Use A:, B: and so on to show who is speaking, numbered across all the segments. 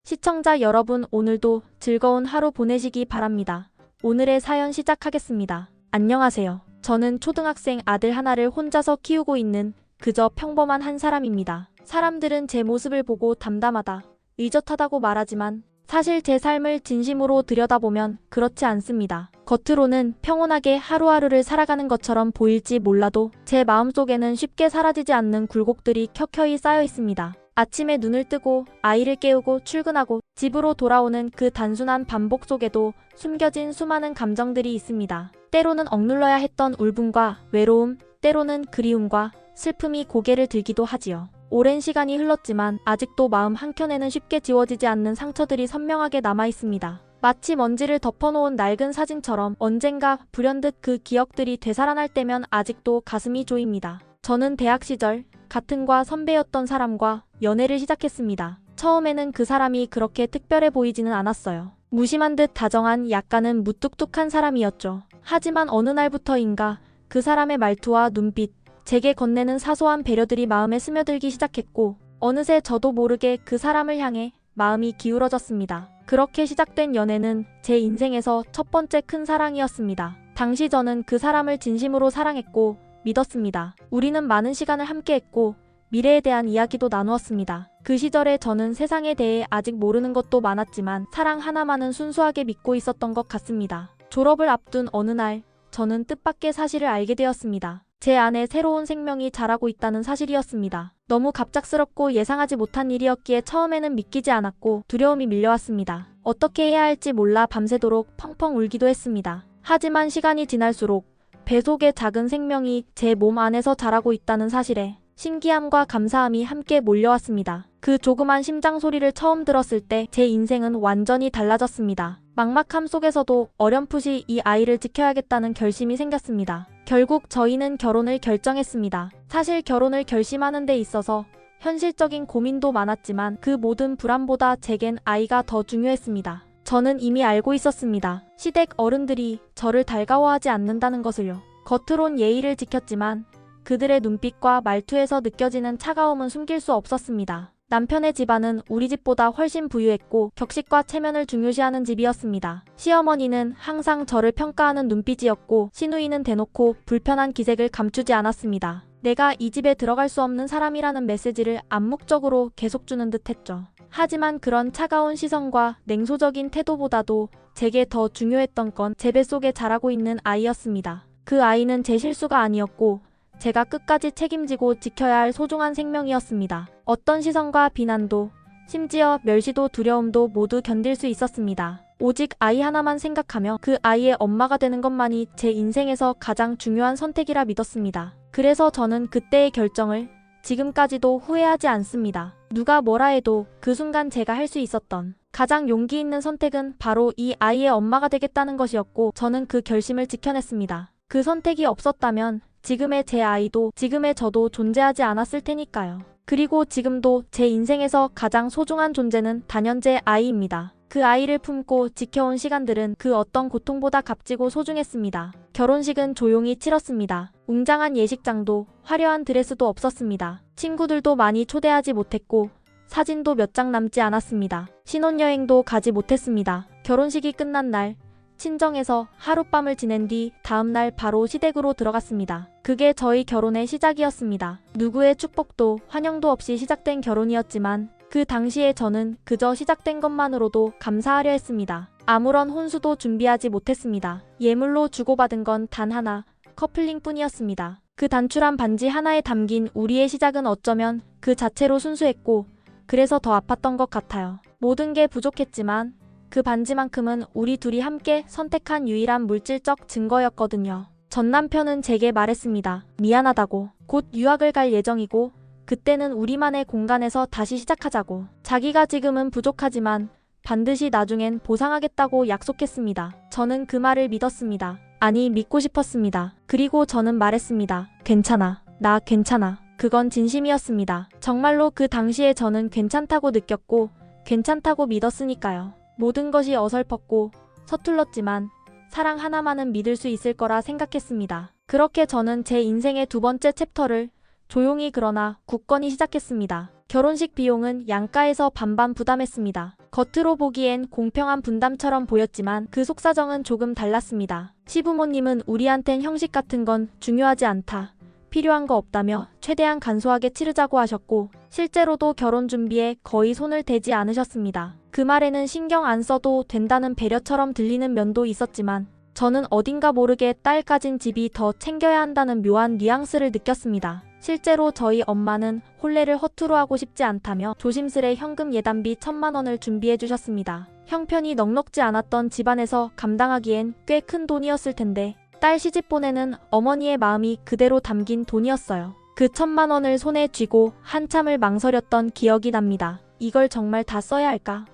A: 시청자 여러분, 오늘도 즐거운 하루 보내시기 바랍니다. 오늘의 사연 시작하겠습니다. 안녕하세요. 저는 초등학생 아들 하나를 혼자서 키우고 있는 그저 평범한 한 사람입니다. 사람들은 제 모습을 보고 담담하다, 의젓하다고 말하지만 사실 제 삶을 진심으로 들여다보면 그렇지 않습니다. 겉으로는 평온하게 하루하루를 살아가는 것처럼 보일지 몰라도 제 마음속에는 쉽게 사라지지 않는 굴곡들이 켜켜이 쌓여 있습니다. 아침에 눈을 뜨고 아이를 깨우고 출근하고 집으로 돌아오는 그 단순한 반복 속에도 숨겨진 수많은 감정들이 있습니다. 때로는 억눌러야 했던 울분과 외로움, 때로는 그리움과 슬픔이 고개를 들기도 하지요. 오랜 시간이 흘렀지만 아직도 마음 한켠에는 쉽게 지워지지 않는 상처들이 선명하게 남아있습니다. 마치 먼지를 덮어놓은 낡은 사진처럼 언젠가 불현듯 그 기억들이 되살아날 때면 아직도 가슴이 조입니다. 저는 대학 시절 같은 과 선배였던 사람과 연애를 시작했습니다. 처음에는 그 사람이 그렇게 특별해 보이지는 않았어요. 무심한 듯 다정한, 약간은 무뚝뚝한 사람이었죠. 하지만 어느 날부터인가 그 사람의 말투와 눈빛, 제게 건네는 사소한 배려들이 마음에 스며들기 시작했고 어느새 저도 모르게 그 사람을 향해 마음이 기울어졌습니다. 그렇게 시작된 연애는 제 인생에서 첫 번째 큰 사랑이었습니다. 당시 저는 그 사람을 진심으로 사랑했고 믿었습니다. 우리는 많은 시간을 함께했고 미래에 대한 이야기도 나누었습니다. 그 시절에 저는 세상에 대해 아직 모르는 것도 많았지만 사랑 하나만은 순수하게 믿고 있었던 것 같습니다. 졸업을 앞둔 어느 날 저는 뜻밖의 사실을 알게 되었습니다. 제 안에 새로운 생명이 자라고 있다는 사실이었습니다. 너무 갑작스럽고 예상하지 못한 일이었기에 처음에는 믿기지 않았고 두려움이 밀려왔습니다. 어떻게 해야 할지 몰라 밤새도록 펑펑 울기도 했습니다. 하지만 시간이 지날수록 배 속의 작은 생명이 제 몸 안에서 자라고 있다는 사실에 신기함과 감사함이 함께 몰려왔습니다. 그 조그만 심장 소리를 처음 들었을 때 제 인생은 완전히 달라졌습니다. 막막함 속에서도 어렴풋이 이 아이를 지켜야겠다는 결심이 생겼습니다. 결국 저희는 결혼을 결정했습니다. 사실 결혼을 결심하는 데 있어서 현실적인 고민도 많았지만 그 모든 불안보다 제겐 아이가 더 중요했습니다. 저는 이미 알고 있었습니다. 시댁 어른들이 저를 달가워하지 않는다는 것을요. 겉으론 예의를 지켰지만 그들의 눈빛과 말투에서 느껴지는 차가움은 숨길 수 없었습니다. 남편의 집안은 우리 집보다 훨씬 부유했고 격식과 체면을 중요시하는 집이었습니다. 시어머니는 항상 저를 평가하는 눈빛이었고 시누이는 대놓고 불편한 기색을 감추지 않았습니다. 내가 이 집에 들어갈 수 없는 사람이라는 메시지를 암묵적으로 계속 주는 듯했죠. 하지만 그런 차가운 시선과 냉소적인 태도보다도 제게 더 중요했던 건 제 뱃속에 자라고 있는 아이였습니다. 그 아이는 제 실수가 아니었고 제가 끝까지 책임지고 지켜야 할 소중한 생명이었습니다. 어떤 시선과 비난도, 심지어 멸시도 두려움도 모두 견딜 수 있었습니다. 오직 아이 하나만 생각하며 그 아이의 엄마가 되는 것만이 제 인생에서 가장 중요한 선택이라 믿었습니다. 그래서 저는 그때의 결정을 지금까지도 후회하지 않습니다. 누가 뭐라 해도 그 순간 제가 할 수 있었던 가장 용기 있는 선택은 바로 이 아이의 엄마가 되겠다는 것이었고 저는 그 결심을 지켜냈습니다. 그 선택이 없었다면 지금의 제 아이도 지금의 저도 존재하지 않았을 테니까요. 그리고 지금도 제 인생에서 가장 소중한 존재는 단연 제 아이입니다. 그 아이를 품고 지켜온 시간들은 그 어떤 고통보다 값지고 소중했습니다. 결혼식은 조용히 치렀습니다. 웅장한 예식장도 화려한 드레스도 없었습니다. 친구들도 많이 초대하지 못했고 사진도 몇 장 남지 않았습니다. 신혼여행도 가지 못했습니다. 결혼식이 끝난 날 친정에서 하룻밤을 지낸 뒤 다음날 바로 시댁으로 들어갔습니다. 그게 저희 결혼의 시작이었습니다. 누구의 축복도 환영도 없이 시작된 결혼이었지만 그 당시에 저는 그저 시작된 것만으로도 감사하려 했습니다. 아무런 혼수도 준비하지 못했습니다. 예물로 주고받은 건 단 하나, 커플링뿐이었습니다. 그 단출한 반지 하나에 담긴 우리의 시작은 어쩌면 그 자체로 순수했고 그래서 더 아팠던 것 같아요. 모든 게 부족했지만 그 반지만큼은 우리 둘이 함께 선택한 유일한 물질적 증거였거든요. 전 남편은 제게 말했습니다. 미안하다고. 곧 유학을 갈 예정이고 그때는 우리만의 공간에서 다시 시작하자고. 자기가 지금은 부족하지만 반드시 나중엔 보상하겠다고 약속했습니다. 저는 그 말을 믿었습니다. 아니, 믿고 싶었습니다. 그리고 저는 말했습니다. 괜찮아. 나 괜찮아. 그건 진심이었습니다. 정말로 그 당시에 저는 괜찮다고 느꼈고 괜찮다고 믿었으니까요. 모든 것이 어설펐고 서툴렀지만 사랑 하나만은 믿을 수 있을 거라 생각했습니다. 그렇게 저는 제 인생의 두 번째 챕터를 조용히 그러나 굳건히 시작했습니다. 결혼식 비용은 양가에서 반반 부담했습니다. 겉으로 보기엔 공평한 분담처럼 보였지만 그 속사정은 조금 달랐습니다. 시부모님은 우리한텐 형식 같은 건 중요하지 않다. 필요한 거 없다며 최대한 간소하게 치르자고 하셨고 실제로도 결혼 준비에 거의 손을 대지 않으셨습니다. 그 말에는 신경 안 써도 된다는 배려처럼 들리는 면도 있었지만 저는 어딘가 모르게 딸 가진 집이 더 챙겨야 한다는 묘한 뉘앙스를 느꼈습니다. 실제로 저희 엄마는 혼례를 허투루 하고 싶지 않다며 조심스레 현금 예단비 1,000만 원을 준비해 주셨습니다. 형편이 넉넉지 않았던 집안에서 감당하기엔 꽤 큰 돈이었을 텐데 딸 시집 보내는 어머니의 마음이 그대로 담긴 돈이었어요. 그 1,000만 원을 손에 쥐고 한참을 망설였던 기억이 납니다. 이걸 정말 다 써야 할까?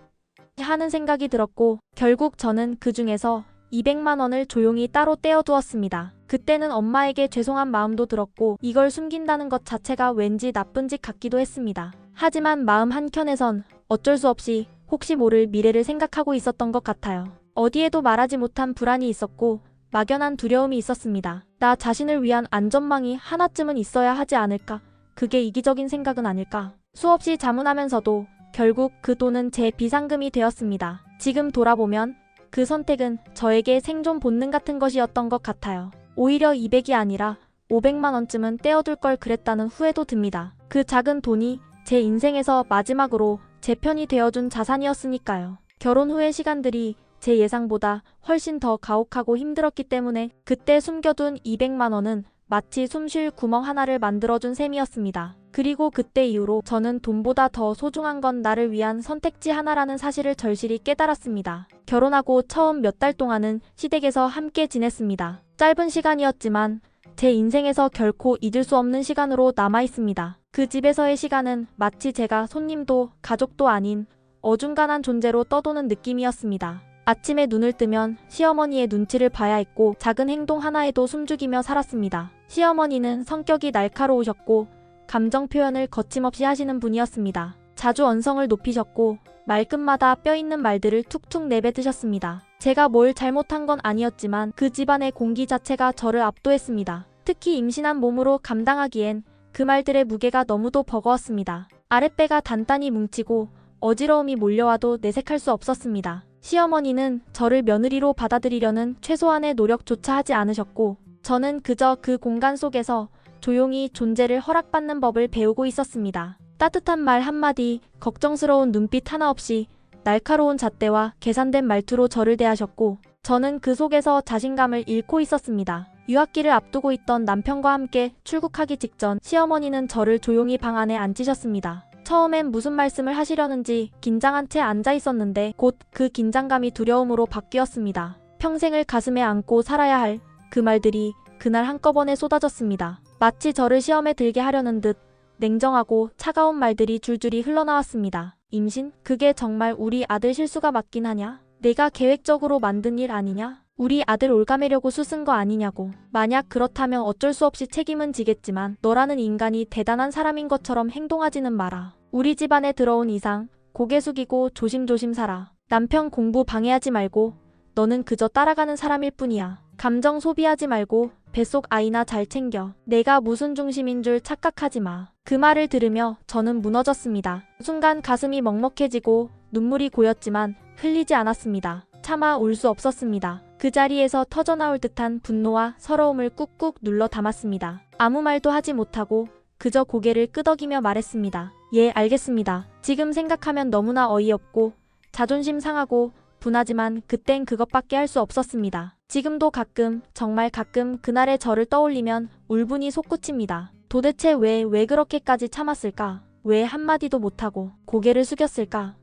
A: 하는 생각이 들었고 결국 저는 그 중에서 200만 원을 조용히 따로 떼어두었습니다. 그때는 엄마에게 죄송한 마음도 들었고 이걸 숨긴다는 것 자체가 왠지 나쁜 짓 같기도 했습니다. 하지만 마음 한켠에선 어쩔 수 없이 혹시 모를 미래를 생각하고 있었던 것 같아요. 어디에도 말하지 못한 불안이 있었고 막연한 두려움이 있었습니다. 나 자신을 위한 안전망이 하나쯤은 있어야 하지 않을까? 그게 이기적인 생각은 아닐까? 수없이 자문하면서도 결국 그 돈은 제 비상금이 되었습니다. 지금 돌아보면 그 선택은 저에게 생존 본능 같은 것이었던 것 같아요. 오히려 200이 아니라 500만 원쯤은 떼어둘 걸 그랬다는 후회도 듭니다. 그 작은 돈이 제 인생에서 마지막으로 제 편이 되어준 자산이었으니까요. 결혼 후의 시간들이 제 예상보다 훨씬 더 가혹하고 힘들었기 때문에 그때 숨겨둔 200만 원은 마치 숨쉴 구멍 하나를 만들어준 셈이었습니다. 그리고 그때 이후로 저는 돈보다 더 소중한 건 나를 위한 선택지 하나라는 사실을 절실히 깨달았습니다. 결혼하고 처음 몇 달 동안은 시댁에서 함께 지냈습니다. 짧은 시간이었지만 제 인생에서 결코 잊을 수 없는 시간으로 남아있습니다. 그 집에서의 시간은 마치 제가 손님도 가족도 아닌 어중간한 존재로 떠도는 느낌이었습니다. 아침에 눈을 뜨면 시어머니의 눈치를 봐야 했고 작은 행동 하나에도 숨죽이며 살았습니다. 시어머니는 성격이 날카로우셨고 감정 표현을 거침없이 하시는 분이었습니다. 자주 언성을 높이셨고 말끝마다 뼈있는 말들을 툭툭 내뱉으셨습니다. 제가 뭘 잘못한 건 아니었지만 그 집안의 공기 자체가 저를 압도했습니다. 특히 임신한 몸으로 감당하기엔 그 말들의 무게가 너무도 버거웠습니다. 아랫배가 단단히 뭉치고 어지러움이 몰려와도 내색할 수 없었습니다. 시어머니는 저를 며느리로 받아들이려는 최소한의 노력조차 하지 않으셨고 저는 그저 그 공간 속에서 조용히 존재를 허락받는 법을 배우고 있었습니다. 따뜻한 말 한마디, 걱정스러운 눈빛 하나 없이 날카로운 잣대와 계산된 말투로 저를 대하셨고 저는 그 속에서 자신감을 잃고 있었습니다. 유학기를 앞두고 있던 남편과 함께 출국하기 직전 시어머니는 저를 조용히 방 안에 앉히셨습니다. 처음엔 무슨 말씀을 하시려는지 긴장한 채 앉아 있었는데 곧 그 긴장감이 두려움으로 바뀌었습니다. 평생을 가슴에 안고 살아야 할 그 말들이 그날 한꺼번에 쏟아졌습니다. 마치 저를 시험에 들게 하려는 듯 냉정하고 차가운 말들이 줄줄이 흘러나왔습니다. 임신? 그게 정말 우리 아들 실수가 맞긴 하냐? 내가 계획적으로 만든 일 아니냐? 우리 아들 올가매려고 수쓴 거 아니냐고. 만약 그렇다면 어쩔 수 없이 책임은 지겠지만 너라는 인간이 대단한 사람인 것처럼 행동하지는 마라. 우리 집안에 들어온 이상 고개 숙이고 조심조심 살아. 남편 공부 방해하지 말고 너는 그저 따라가는 사람일 뿐이야. 감정 소비하지 말고 뱃속 아이나 잘 챙겨. 내가 무슨 중심인 줄 착각하지 마. 그 말을 들으며 저는 무너졌습니다. 순간 가슴이 먹먹해지고 눈물이 고였지만 흘리지 않았습니다. 차마 울 수 없었습니다. 그 자리에서 터져나올 듯한 분노와 서러움을 꾹꾹 눌러 담았습니다. 아무 말도 하지 못하고 그저 고개를 끄덕이며 말했습니다. 예, 알겠습니다. 지금 생각하면 너무나 어이없고 자존심 상하고 분하지만 그땐 그것밖에 할 수 없었습니다. 지금도 가끔, 정말 가끔 그날의 저를 떠올리면 울분이 솟구칩니다. 도대체 왜 그렇게까지 참았을까? 왜 한마디도 못하고 고개를 숙였을까?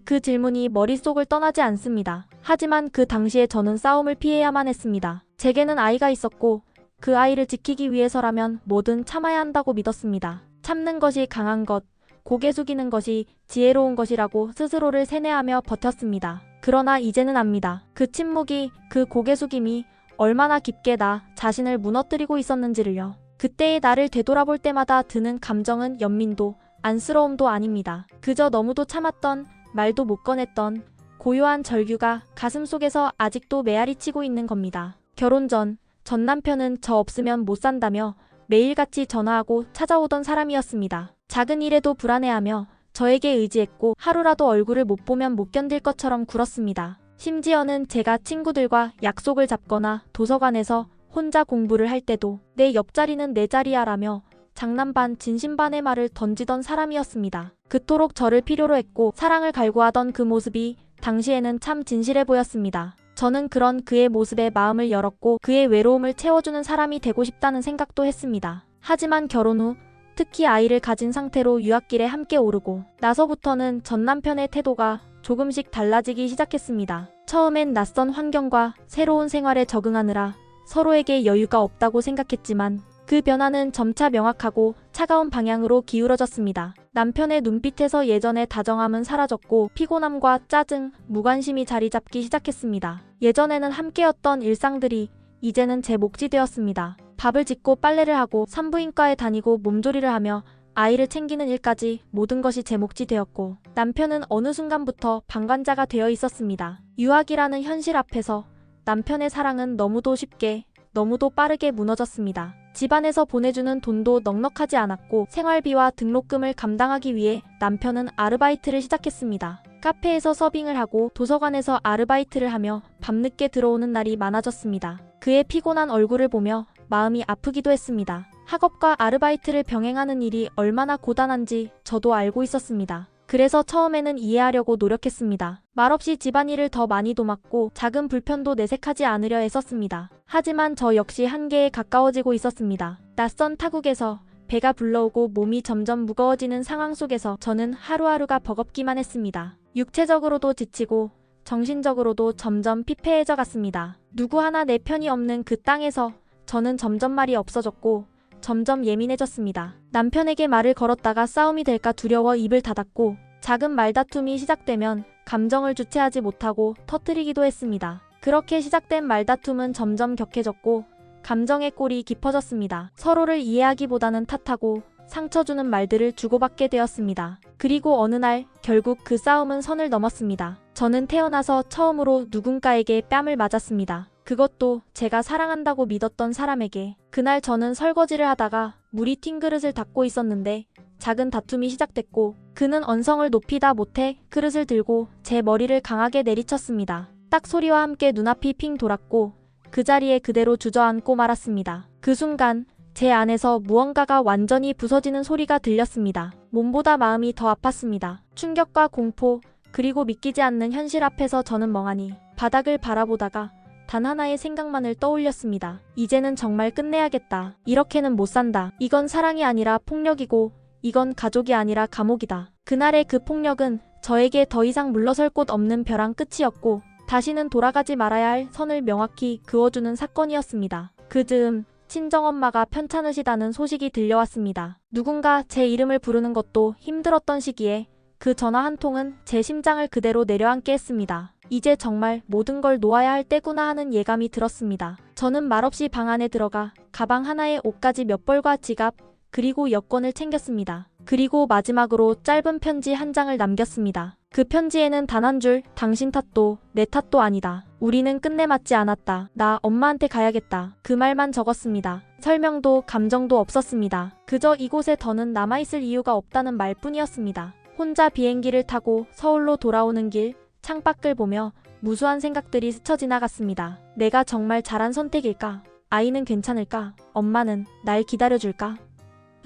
A: 그 질문이 머릿속을 떠나지 않습니다. 하지만 그 당시에 저는 싸움을 피해야만 했습니다. 제게는 아이가 있었고 그 아이를 지키기 위해서라면 뭐든 참아야 한다고 믿었습니다. 참는 것이 강한 것, 고개 숙이는 것이 지혜로운 것이라고 스스로를 세뇌하며 버텼습니다. 그러나 이제는 압니다. 그 침묵이, 그 고개 숙임이 얼마나 깊게 나 자신을 무너뜨리고 있었는지를요. 그때의 나를 되돌아볼 때마다 드는 감정은 연민도, 안쓰러움도 아닙니다. 그저 너무도 참았던, 말도 못 꺼냈던 고요한 절규가 가슴속에서 아직도 메아리치고 있는 겁니다. 결혼 전 남편은 저 없으면 못 산다며 매일같이 전화하고 찾아오던 사람이었습니다. 작은 일에도 불안해하며 저에게 의지했고 하루라도 얼굴을 못 보면 못 견딜 것처럼 굴었습니다. 심지어는 제가 친구들과 약속을 잡거나 도서관에서 혼자 공부를 할 때도 내 옆자리는 내 자리야라며 장난 반 진심 반의 말을 던지던 사람이었습니다. 그토록 저를 필요로 했고 사랑을 갈구하던 그 모습이 당시에는 참 진실해 보였습니다. 저는 그런 그의 모습에 마음을 열었고 그의 외로움을 채워주는 사람이 되고 싶다는 생각도 했습니다. 하지만 결혼 후 특히 아이를 가진 상태로 유학길에 함께 오르고 나서부터는 전 남편의 태도가 조금씩 달라지기 시작했습니다. 처음엔 낯선 환경과 새로운 생활에 적응하느라 서로에게 여유가 없다고 생각했지만 그 변화는 점차 명확하고 차가운 방향으로 기울어졌습니다. 남편의 눈빛에서 예전의 다정함은 사라졌고 피곤함과 짜증, 무관심이 자리 잡기 시작했습니다. 예전에는 함께였던 일상들이 이제는 제 몫이 되었습니다. 밥을 짓고 빨래를 하고 산부인과에 다니고 몸조리를 하며 아이를 챙기는 일까지 모든 것이 제 몫이 되었고 남편은 어느 순간부터 방관자가 되어 있었습니다. 유학이라는 현실 앞에서 남편의 사랑은 너무도 쉽게 너무도 빠르게 무너졌습니다. 집안에서 보내주는 돈도 넉넉하지 않았고 생활비와 등록금을 감당하기 위해 남편은 아르바이트를 시작했습니다. 카페에서 서빙을 하고 도서관에서 아르바이트를 하며 밤늦게 들어오는 날이 많아졌습니다. 그의 피곤한 얼굴을 보며 마음이 아프기도 했습니다. 학업과 아르바이트를 병행하는 일이 얼마나 고단한지 저도 알고 있었습니다. 그래서 처음에는 이해하려고 노력했습니다. 말없이 집안일을 더 많이 도맡고 작은 불편도 내색하지 않으려 애썼습니다. 하지만 저 역시 한계에 가까워지고 있었습니다. 낯선 타국에서 배가 불러오고 몸이 점점 무거워지는 상황 속에서 저는 하루하루가 버겁기만 했습니다. 육체적으로도 지치고 정신적으로도 점점 피폐해져 갔습니다. 누구 하나 내 편이 없는 그 땅에서 저는 점점 말이 없어졌고 점점 예민해졌습니다. 남편에게 말을 걸었다가 싸움이 될까 두려워 입을 닫았고 작은 말다툼이 시작되면 감정을 주체하지 못하고 터뜨리기도 했습니다. 그렇게 시작된 말다툼은 점점 격해졌고 감정의 골이 깊어졌습니다. 서로를 이해하기보다는 탓하고 상처 주는 말들을 주고받게 되었습니다. 그리고 어느 날 결국 그 싸움은 선을 넘었습니다. 저는 태어나서 처음으로 누군가에게 뺨을 맞았습니다. 그것도 제가 사랑한다고 믿었던 사람에게. 그날 저는 설거지를 하다가 물이 튄 그릇을 닦고 있었는데 작은 다툼이 시작됐고 그는 언성을 높이다 못해 그릇을 들고 제 머리를 강하게 내리쳤습니다. 딱 소리와 함께 눈앞이 핑 돌았고 그 자리에 그대로 주저앉고 말았습니다. 그 순간 제 안에서 무언가가 완전히 부서지는 소리가 들렸습니다. 몸보다 마음이 더 아팠습니다. 충격과 공포 그리고 믿기지 않는 현실 앞에서 저는 멍하니 바닥을 바라보다가 단 하나의 생각만을 떠올렸습니다. 이제는 정말 끝내야겠다. 이렇게는 못 산다. 이건 사랑이 아니라 폭력이고 이건 가족이 아니라 감옥이다. 그날의 그 폭력은 저에게 더 이상 물러설 곳 없는 벼랑 끝이었고 다시는 돌아가지 말아야 할 선을 명확히 그어주는 사건이었습니다. 그 즈음 친정엄마가 편찮으시다는 소식이 들려왔습니다. 누군가 제 이름을 부르는 것도 힘들었던 시기에 그 전화 한 통은 제 심장을 그대로 내려앉게 했습니다. 이제 정말 모든 걸 놓아야 할 때구나 하는 예감이 들었습니다. 저는 말없이 방 안에 들어가 가방 하나에 옷가지 몇 벌과 지갑 그리고 여권을 챙겼습니다. 그리고 마지막으로 짧은 편지 한 장을 남겼습니다. 그 편지에는 단 한 줄 당신 탓도 내 탓도 아니다. 우리는 끝내 맞지 않았다. 나 엄마한테 가야겠다. 그 말만 적었습니다. 설명도 감정도 없었습니다. 그저 이곳에 더는 남아있을 이유가 없다는 말뿐이었습니다. 혼자 비행기를 타고 서울로 돌아오는 길 창밖을 보며 무수한 생각들이 스쳐 지나갔습니다. 내가 정말 잘한 선택일까? 아이는 괜찮을까? 엄마는 날 기다려줄까?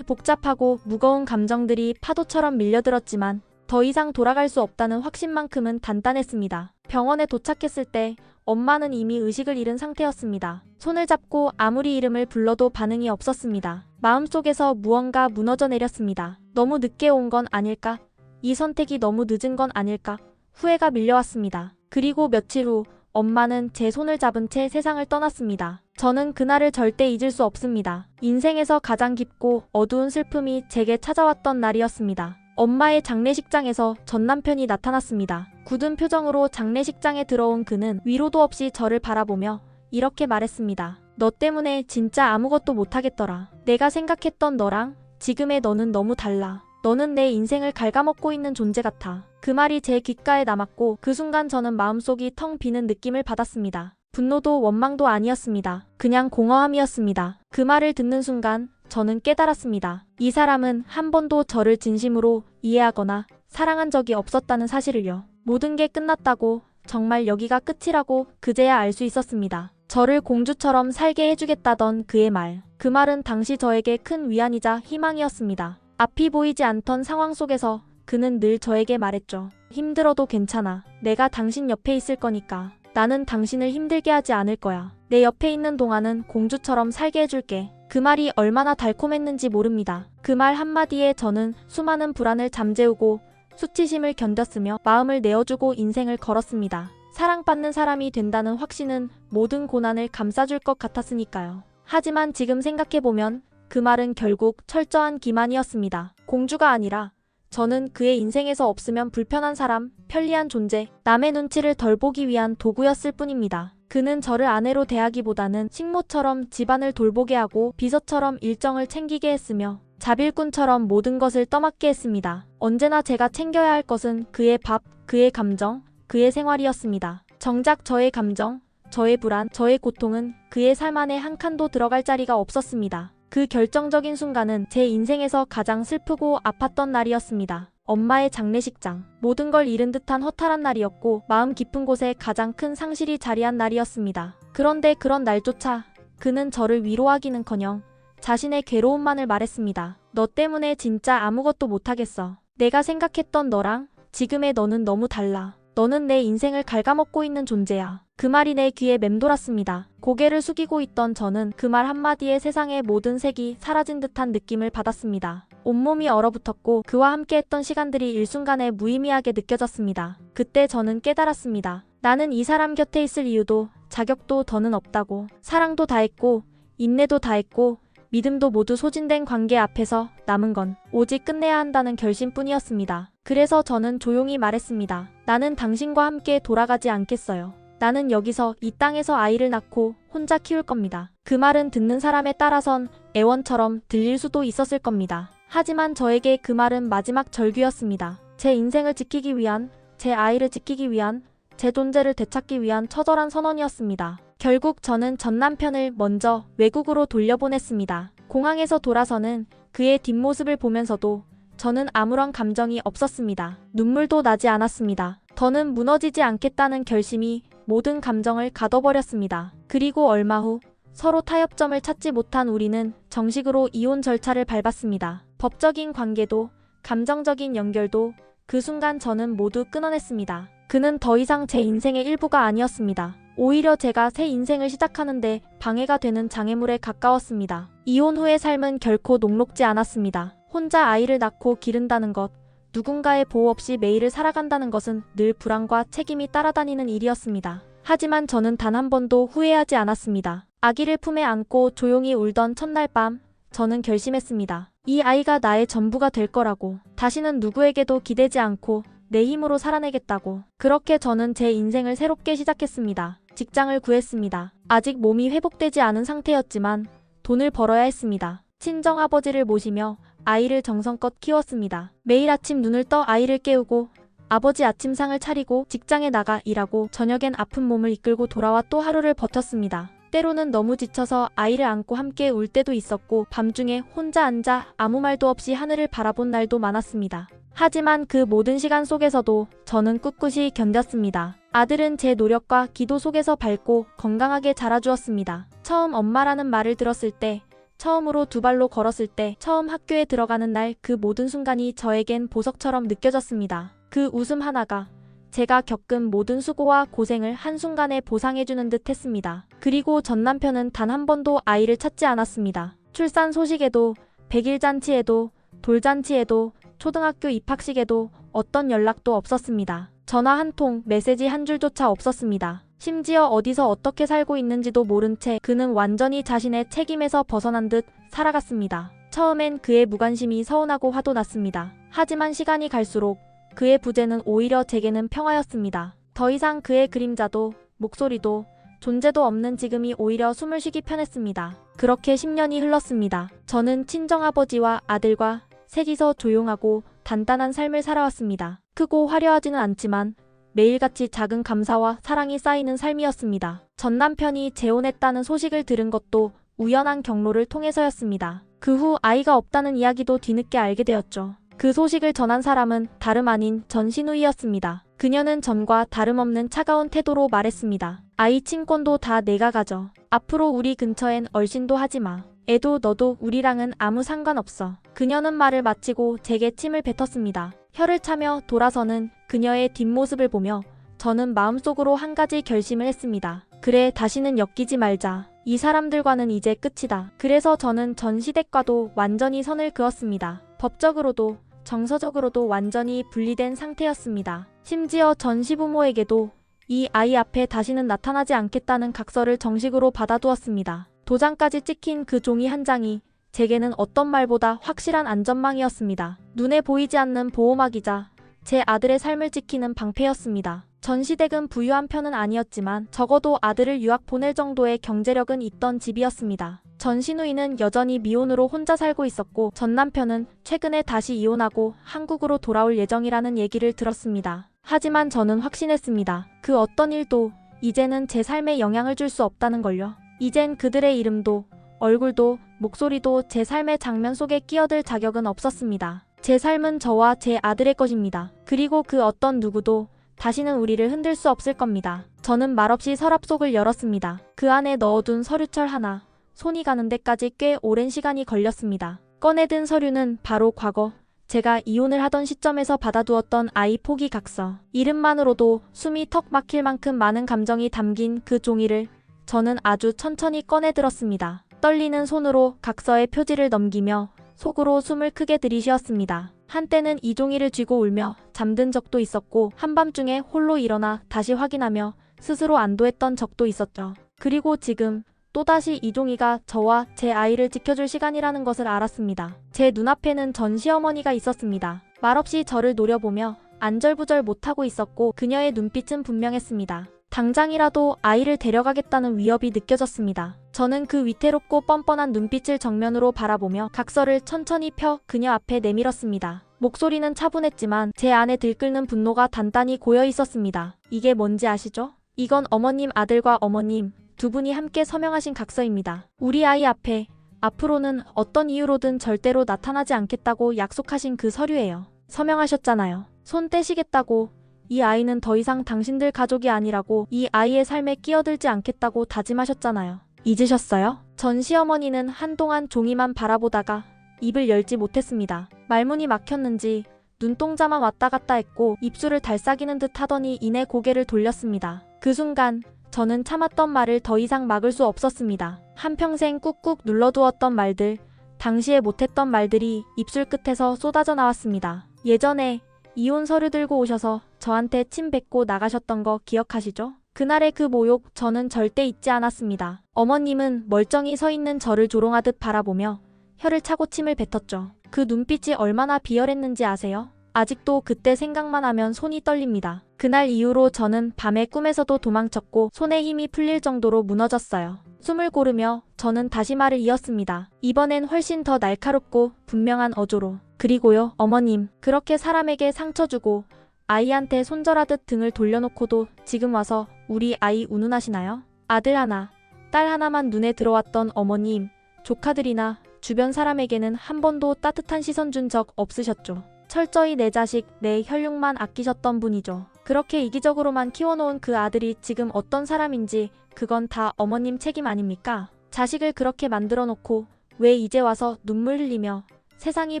A: 복잡하고 무거운 감정들이 파도처럼 밀려들었지만 더 이상 돌아갈 수 없다는 확신만큼은 단단했습니다. 병원에 도착했을 때 엄마는 이미 의식을 잃은 상태였습니다. 손을 잡고 아무리 이름을 불러도 반응이 없었습니다. 마음속에서 무언가 무너져 내렸습니다. 너무 늦게 온 건 아닐까? 이 선택이 너무 늦은 건 아닐까? 후회가 밀려왔습니다. 그리고 며칠 후 엄마는 제 손을 잡은 채 세상을 떠났습니다. 저는 그날을 절대 잊을 수 없습니다. 인생에서 가장 깊고 어두운 슬픔이 제게 찾아왔던 날이었습니다. 엄마의 장례식장에서 전 남편이 나타났습니다. 굳은 표정으로 장례식장에 들어온 그는 위로도 없이 저를 바라보며 이렇게 말했습니다. 너 때문에 진짜 아무것도 못하겠더라. 내가 생각했던 너랑 지금의 너는 너무 달라. 너는 내 인생을 갉아먹고 있는 존재 같아. 그 말이 제 귓가에 남았고 그 순간 저는 마음속이 텅 비는 느낌을 받았습니다. 분노도 원망도 아니었습니다. 그냥 공허함이었습니다. 그 말을 듣는 순간 저는 깨달았습니다. 이 사람은 한 번도 저를 진심으로 이해하거나 사랑한 적이 없었다는 사실을요. 모든 게 끝났다고, 정말 여기가 끝이라고 그제야 알 수 있었습니다. 저를 공주처럼 살게 해주겠다던 그의 말. 그 말은 당시 저에게 큰 위안이자 희망이었습니다. 앞이 보이지 않던 상황 속에서 그는 늘 저에게 말했죠. 힘들어도 괜찮아. 내가 당신 옆에 있을 거니까. 나는 당신을 힘들게 하지 않을 거야. 내 옆에 있는 동안은 공주처럼 살게 해줄게. 그 말이 얼마나 달콤했는지 모릅니다. 그 말 한마디에 저는 수많은 불안을 잠재우고 수치심을 견뎠으며 마음을 내어주고 인생을 걸었습니다. 사랑받는 사람이 된다는 확신은 모든 고난을 감싸줄 것 같았으니까요. 하지만 지금 생각해보면 그 말은 결국 철저한 기만이었습니다. 공주가 아니라 저는 그의 인생에서 없으면 불편한 사람, 편리한 존재, 남의 눈치를 덜 보기 위한 도구였을 뿐입니다. 그는 저를 아내로 대하기보다는 식모처럼 집안을 돌보게 하고 비서처럼 일정을 챙기게 했으며 자빌꾼처럼 모든 것을 떠맡게 했습니다. 언제나 제가 챙겨야 할 것은 그의 밥, 그의 감정, 그의 생활이었습니다. 정작 저의 감정, 저의 불안, 저의 고통은 그의 삶 안에 한 칸도 들어갈 자리가 없었습니다. 그 결정적인 순간은 제 인생에서 가장 슬프고 아팠던 날이었습니다. 엄마의 장례식장. 모든 걸 잃은 듯한 허탈한 날이었고 마음 깊은 곳에 가장 큰 상실이 자리한 날이었습니다. 그런데 그런 날조차 그는 저를 위로하기는커녕 자신의 괴로움만을 말했습니다. 너 때문에 진짜 아무것도 못하겠어. 내가 생각했던 너랑 지금의 너는 너무 달라. 너는 내 인생을 갉아먹고 있는 존재야. 그 말이 내 귀에 맴돌았습니다. 고개를 숙이고 있던 저는 그 말 한마디에 세상의 모든 색이 사라진 듯한 느낌을 받았습니다. 온몸이 얼어붙었고 그와 함께했던 시간들이 일순간에 무의미하게 느껴졌습니다. 그때 저는 깨달았습니다. 나는 이 사람 곁에 있을 이유도 자격도 더는 없다고. 사랑도 다했고 인내도 다했고 믿음도 모두 소진된 관계 앞에서 남은 건 오직 끝내야 한다는 결심뿐이었습니다. 그래서 저는 조용히 말했습니다. 나는 당신과 함께 돌아가지 않겠어요. 나는 여기서 이 땅에서 아이를 낳고 혼자 키울 겁니다. 그 말은 듣는 사람에 따라선 애원처럼 들릴 수도 있었을 겁니다. 하지만 저에게 그 말은 마지막 절규였습니다. 제 인생을 지키기 위한, 제 아이를 지키기 위한, 제 존재를 되찾기 위한 처절한 선언이었습니다. 결국 저는 전 남편을 먼저 외국으로 돌려보냈습니다. 공항에서 돌아서는 그의 뒷모습을 보면서도 저는 아무런 감정이 없었습니다. 눈물도 나지 않았습니다. 더는 무너지지 않겠다는 결심이 모든 감정을 가둬버렸습니다. 그리고 얼마 후 서로 타협점을 찾지 못한 우리는 정식으로 이혼 절차를 밟았습니다. 법적인 관계도 감정적인 연결도 그 순간 저는 모두 끊어냈습니다. 그는 더 이상 제 인생의 일부가 아니었습니다. 오히려 제가 새 인생을 시작하는데 방해가 되는 장애물에 가까웠습니다. 이혼 후의 삶은 결코 녹록지 않았습니다. 혼자 아이를 낳고 기른다는 것, 누군가의 보호 없이 매일을 살아간다는 것은 늘 불안과 책임이 따라다니는 일이었습니다. 하지만 저는 단 한 번도 후회하지 않았습니다. 아기를 품에 안고 조용히 울던 첫날 밤, 저는 결심했습니다. 이 아이가 나의 전부가 될 거라고. 다시는 누구에게도 기대지 않고 내 힘으로 살아내겠다고. 그렇게 저는 제 인생을 새롭게 시작했습니다. 직장을 구했습니다. 아직 몸이 회복되지 않은 상태였지만 돈을 벌어야 했습니다. 친정아버지를 모시며 아이를 정성껏 키웠습니다. 매일 아침 눈을 떠 아이를 깨우고 아버지 아침상을 차리고 직장에 나가 일하고 저녁엔 아픈 몸을 이끌고 돌아와 또 하루를 버텼습니다. 때로는 너무 지쳐서 아이를 안고 함께 울 때도 있었고 밤중에 혼자 앉아 아무 말도 없이 하늘을 바라본 날도 많았습니다. 하지만 그 모든 시간 속에서도 저는 꿋꿋이 견뎠습니다. 아들은 제 노력과 기도 속에서 밝고 건강하게 자라주었습니다. 처음 엄마라는 말을 들었을 때, 처음으로 두 발로 걸었을 때, 처음 학교에 들어가는 날 그 모든 순간이 저에겐 보석처럼 느껴졌습니다. 그 웃음 하나가 제가 겪은 모든 수고와 고생을 한순간에 보상해주는 듯 했습니다. 그리고 전 남편은 단 한 번도 아이를 찾지 않았습니다. 출산 소식에도, 백일잔치에도, 돌잔치에도, 초등학교 입학식에도 어떤 연락도 없었습니다. 전화 한 통, 메시지 한 줄조차 없었습니다. 심지어 어디서 어떻게 살고 있는지도 모른 채 그는 완전히 자신의 책임에서 벗어난 듯 살아갔습니다. 처음엔 그의 무관심이 서운하고 화도 났습니다. 하지만 시간이 갈수록 그의 부재는 오히려 제게는 평화였습니다. 더 이상 그의 그림자도 목소리도 존재도 없는 지금이 오히려 숨을 쉬기 편했습니다. 그렇게 10년이 흘렀습니다. 저는 친정아버지와 아들과 셋이서 조용하고 단단한 삶을 살아왔습니다. 크고 화려하지는 않지만 매일같이 작은 감사와 사랑이 쌓이는 삶이었습니다. 전 남편이 재혼했다는 소식을 들은 것도 우연한 경로를 통해서였습니다. 그 후 아이가 없다는 이야기도 뒤늦게 알게 되었죠. 그 소식을 전한 사람은 다름 아닌 전신우이였습니다. 그녀는 전과 다름없는 차가운 태도로 말했습니다. 아이 친권도 다 내가 가져. 앞으로 우리 근처엔 얼씬도 하지 마. 애도 너도 우리랑은 아무 상관없어. 그녀는 말을 마치고 제게 침을 뱉었습니다. 혀를 차며 돌아서는 그녀의 뒷모습을 보며 저는 마음속으로 한 가지 결심을 했습니다. 그래, 다시는 엮이지 말자. 이 사람들과는 이제 끝이다. 그래서 저는 전 시댁과도 완전히 선을 그었습니다. 법적으로도 정서적으로도 완전히 분리된 상태였습니다. 심지어 전 시부모에게도 이 아이 앞에 다시는 나타나지 않겠다는 각서를 정식으로 받아두었습니다. 도장까지 찍힌 그 종이 한 장이 제게는 어떤 말보다 확실한 안전망이었습니다. 눈에 보이지 않는 보호막이자 제 아들의 삶을 지키는 방패였습니다. 전 시댁은 부유한 편은 아니었지만 적어도 아들을 유학 보낼 정도의 경제력은 있던 집이었습니다. 전 시누이는 여전히 미혼으로 혼자 살고 있었고 전 남편은 최근에 다시 이혼하고 한국으로 돌아올 예정이라는 얘기를 들었습니다. 하지만 저는 확신했습니다. 그 어떤 일도 이제는 제 삶에 영향을 줄 수 없다는 걸요. 이젠 그들의 이름도 얼굴도 목소리도 제 삶의 장면 속에 끼어들 자격은 없었습니다. 제 삶은 저와 제 아들의 것입니다. 그리고 그 어떤 누구도 다시는 우리를 흔들 수 없을 겁니다. 저는 말없이 서랍 속을 열었습니다. 그 안에 넣어둔 서류철 하나, 손이 가는 데까지 꽤 오랜 시간이 걸렸습니다. 꺼내든 서류는 바로 과거 제가 이혼을 하던 시점에서 받아두었던 아이 포기 각서. 이름만으로도 숨이 턱 막힐 만큼 많은 감정이 담긴 그 종이를 저는 아주 천천히 꺼내들었습니다. 떨리는 손으로 각서의 표지를 넘기며 속으로 숨을 크게 들이쉬었습니다. 한때는 이 종이를 쥐고 울며 잠든 적도 있었고 한밤중에 홀로 일어나 다시 확인하며 스스로 안도했던 적도 있었죠. 그리고 지금 또다시 이 종이가 저와 제 아이를 지켜줄 시간이라는 것을 알았습니다. 제 눈앞에는 전 시어머니가 있었습니다. 말없이 저를 노려보며 안절부절 못하고 있었고 그녀의 눈빛은 분명했습니다. 당장이라도 아이를 데려가겠다는 위협이 느껴졌습니다. 저는 그 위태롭고 뻔뻔한 눈빛을 정면으로 바라보며 각서를 천천히 펴 그녀 앞에 내밀었습니다. 목소리는 차분했지만 제 안에 들끓는 분노가 단단히 고여 있었습니다. 이게 뭔지 아시죠? 이건 어머님 아들과 어머님 두 분이 함께 서명하신 각서입니다. 우리 아이 앞에 앞으로는 어떤 이유로든 절대로 나타나지 않겠다고 약속하신 그 서류예요. 서명하셨잖아요. 손 떼시겠다고. 이 아이는 더 이상 당신들 가족이 아니라고, 이 아이의 삶에 끼어들지 않겠다고 다짐하셨잖아요. 잊으셨어요? 전 시어머니는 한동안 종이만 바라보다가 입을 열지 못했습니다. 말문이 막혔는지 눈동자만 왔다 갔다 했고 입술을 달싹이는 듯 하더니 이내 고개를 돌렸습니다. 그 순간 저는 참았던 말을 더 이상 막을 수 없었습니다. 한평생 꾹꾹 눌러두었던 말들, 당시에 못했던 말들이 입술 끝에서 쏟아져 나왔습니다. 예전에 이혼 서류 들고 오셔서 저한테 침 뱉고 나가셨던 거 기억하시죠? 그날의 그 모욕 저는 절대 잊지 않았습니다. 어머님은 멀쩡히 서 있는 저를 조롱하듯 바라보며 혀를 차고 침을 뱉었죠. 그 눈빛이 얼마나 비열했는지 아세요? 아직도 그때 생각만 하면 손이 떨립니다. 그날 이후로 저는 밤에 꿈에서도 도망쳤고 손에 힘이 풀릴 정도로 무너졌어요. 숨을 고르며 저는 다시 말을 이었습니다. 이번엔 훨씬 더 날카롭고 분명한 어조로. 그리고요, 어머님, 그렇게 사람에게 상처 주고 아이한테 손절하듯 등을 돌려놓고도 지금 와서 우리 아이 운운하시나요? 아들 하나, 딸 하나만 눈에 들어왔던 어머님, 조카들이나 주변 사람에게는 한 번도 따뜻한 시선 준 적 없으셨죠. 철저히 내 자식, 내 혈육만 아끼셨던 분이죠. 그렇게 이기적으로만 키워놓은 그 아들이 지금 어떤 사람인지 그건 다 어머님 책임 아닙니까? 자식을 그렇게 만들어 놓고 왜 이제 와서 눈물 흘리며 세상이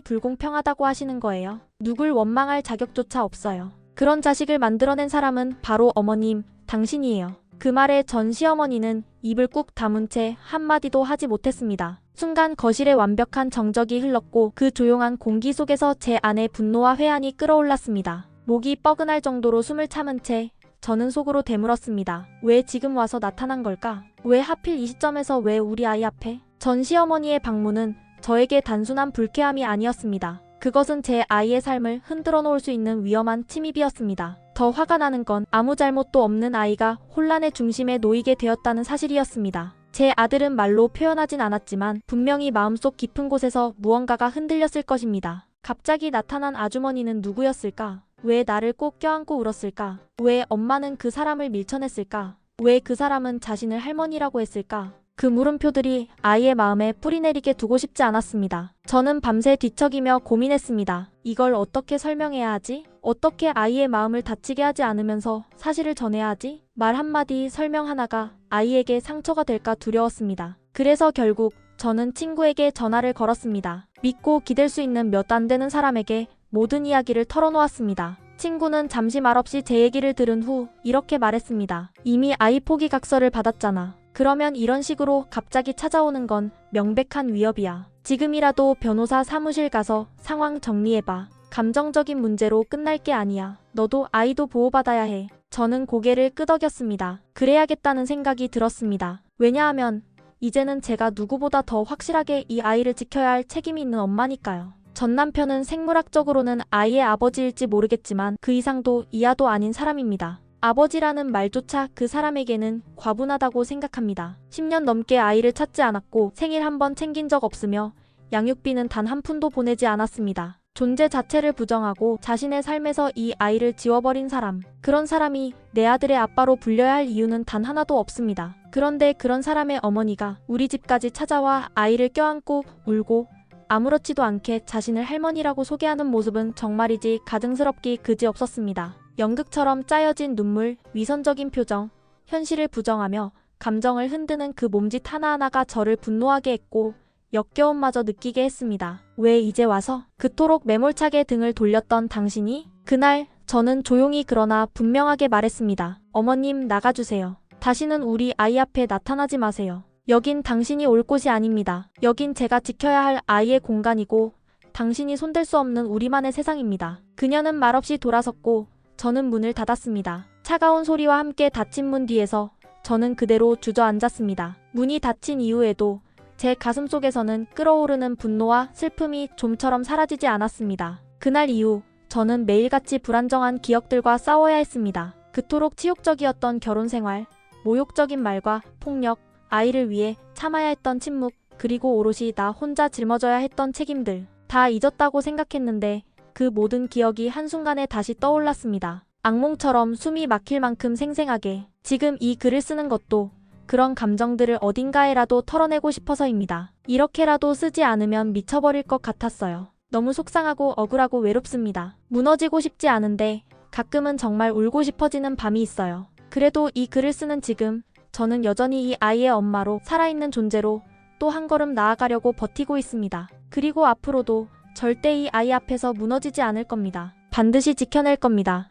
A: 불공평하다고 하시는 거예요? 누굴 원망할 자격조차 없어요. 그런 자식을 만들어낸 사람은 바로 어머님, 당신이에요. 그 말에 전 시어머니는 입을 꾹 다문 채 한마디도 하지 못했습니다. 순간 거실에 완벽한 정적이 흘렀고 그 조용한 공기 속에서 제 안에 분노와 회한이 끌어올랐습니다. 목이 뻐근할 정도로 숨을 참은 채 저는 속으로 되물었습니다. 왜 지금 와서 나타난 걸까? 왜 하필 이 시점에서 왜 우리 아이 앞에? 전 시어머니의 방문은 저에게 단순한 불쾌함이 아니었습니다. 그것은 제 아이의 삶을 흔들어 놓을 수 있는 위험한 침입이었습니다. 더 화가 나는 건 아무 잘못도 없는 아이가 혼란의 중심에 놓이게 되었다는 사실이었습니다. 제 아들은 말로 표현하진 않았지만 분명히 마음속 깊은 곳에서 무언가가 흔들렸을 것입니다. 갑자기 나타난 아주머니는 누구였을까? 왜 나를 꼭 껴안고 울었을까? 왜 엄마는 그 사람을 밀쳐냈을까? 왜 그 사람은 자신을 할머니라고 했을까? 그 물음표들이 아이의 마음에 뿌리내리게 두고 싶지 않았습니다. 저는 밤새 뒤척이며 고민했습니다. 이걸 어떻게 설명해야 하지? 어떻게 아이의 마음을 다치게 하지 않으면서 사실을 전해야 하지? 말 한마디, 설명 하나가 아이에게 상처가 될까 두려웠습니다. 그래서 결국 저는 친구에게 전화를 걸었습니다. 믿고 기댈 수 있는 몇 안 되는 사람에게 모든 이야기를 털어놓았습니다. 친구는 잠시 말없이 제 얘기를 들은 후 이렇게 말했습니다. 이미 아이 포기 각서를 받았잖아. 그러면 이런 식으로 갑자기 찾아오는 건 명백한 위협이야. 지금이라도 변호사 사무실 가서 상황 정리해봐. 감정적인 문제로 끝날 게 아니야. 너도 아이도 보호받아야 해. 저는 고개를 끄덕였습니다. 그래야겠다는 생각이 들었습니다. 왜냐하면 이제는 제가 누구보다 더 확실하게 이 아이를 지켜야 할 책임이 있는 엄마니까요. 전 남편은 생물학적으로는 아이의 아버지일지 모르겠지만 그 이상도 이하도 아닌 사람입니다. 아버지라는 말조차 그 사람에게는 과분하다고 생각합니다. 10년 넘게 아이를 찾지 않았고 생일 한 번 챙긴 적 없으며 양육비는 단 한 푼도 보내지 않았습니다. 존재 자체를 부정하고 자신의 삶에서 이 아이를 지워버린 사람. 그런 사람이 내 아들의 아빠로 불려야 할 이유는 단 하나도 없습니다. 그런데 그런 사람의 어머니가 우리 집까지 찾아와 아이를 껴안고 울고 아무렇지도 않게 자신을 할머니라고 소개하는 모습은 정말이지 가증스럽기 그지없었습니다. 연극처럼 짜여진 눈물, 위선적인 표정, 현실을 부정하며 감정을 흔드는 그 몸짓 하나하나가 저를 분노하게 했고 역겨움마저 느끼게 했습니다. 왜 이제 와서? 그토록 매몰차게 등을 돌렸던 당신이? 그날 저는 조용히 그러나 분명하게 말했습니다. 어머님, 나가주세요. 다시는 우리 아이 앞에 나타나지 마세요. 여긴 당신이 올 곳이 아닙니다. 여긴 제가 지켜야 할 아이의 공간이고 당신이 손댈 수 없는 우리만의 세상입니다. 그녀는 말없이 돌아섰고 저는 문을 닫았습니다. 차가운 소리와 함께 닫힌 문 뒤에서 저는 그대로 주저앉았습니다. 문이 닫힌 이후에도 제 가슴 속에서는 끓어오르는 분노와 슬픔이 좀처럼 사라지지 않았습니다. 그날 이후 저는 매일같이 불안정한 기억들과 싸워야 했습니다. 그토록 치욕적이었던 결혼 생활, 모욕적인 말과 폭력, 아이를 위해 참아야 했던 침묵, 그리고 오롯이 나 혼자 짊어져야 했던 책임들. 다 잊었다고 생각했는데 그 모든 기억이 한순간에 다시 떠올랐습니다. 악몽처럼 숨이 막힐 만큼 생생하게. 지금 이 글을 쓰는 것도 그런 감정들을 어딘가에라도 털어내고 싶어서입니다. 이렇게라도 쓰지 않으면 미쳐버릴 것 같았어요. 너무 속상하고 억울하고 외롭습니다. 무너지고 싶지 않은데 가끔은 정말 울고 싶어지는 밤이 있어요. 그래도 이 글을 쓰는 지금 저는 여전히 이 아이의 엄마로 살아있는 존재로 또 한 걸음 나아가려고 버티고 있습니다. 그리고 앞으로도 절대 이 아이 앞에서 무너지지 않을 겁니다. 반드시 지켜낼 겁니다.